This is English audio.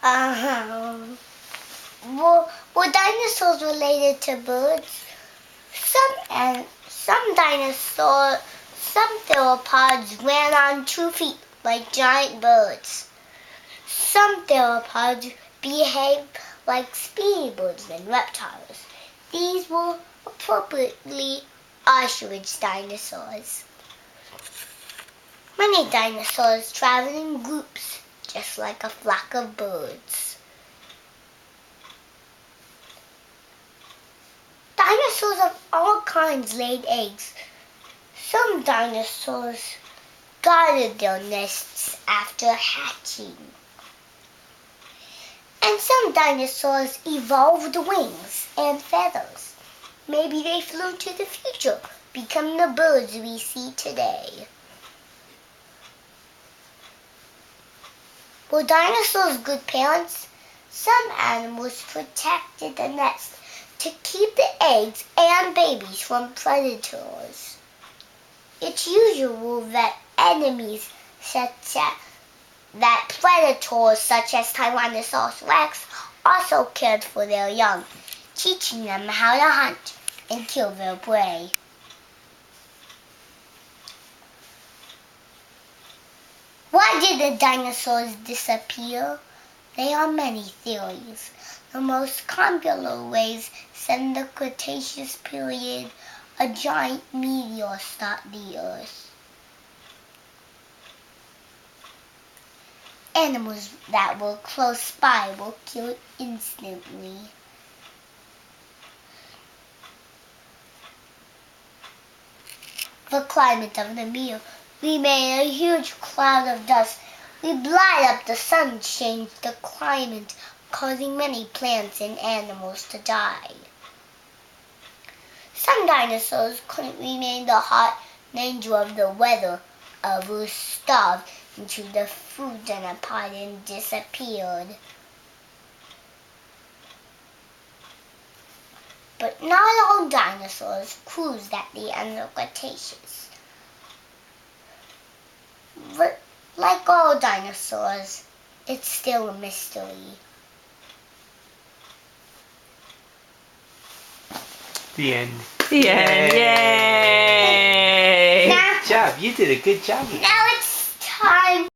Uh-huh. Were dinosaurs related to birds? Some theropods ran on 2 feet like giant birds. Some theropods behaved like speedy birds and reptiles. These were appropriately ostrich dinosaurs. Many dinosaurs traveled in groups, just like a flock of birds. Dinosaurs of all kinds laid eggs. Some dinosaurs guarded their nests after hatching. And some dinosaurs evolved wings and feathers. Maybe they flew to the future, becoming the birds we see today. Were dinosaurs good parents? Some animals protected the nest to keep the eggs and babies from predators. It's usual that predators such as Tyrannosaurus rex also cared for their young, teaching them how to hunt and kill their prey. Why did the dinosaurs disappear? There are many theories. The most popular ways said in the Cretaceous period, a giant meteor struck the Earth. Animals that were close by were killed instantly. The climate of the meteor remained a huge cloud of dust. We light up the sun changed the climate, causing many plants and animals to die. Some dinosaurs couldn't remain the hot danger of the weather. Others starved into the food in a pot and disappeared. But not all dinosaurs cruised at the end of Cretaceous. Like all dinosaurs, it's still a mystery. The end. The end. Yay! Good job. You did a good job. Now it's time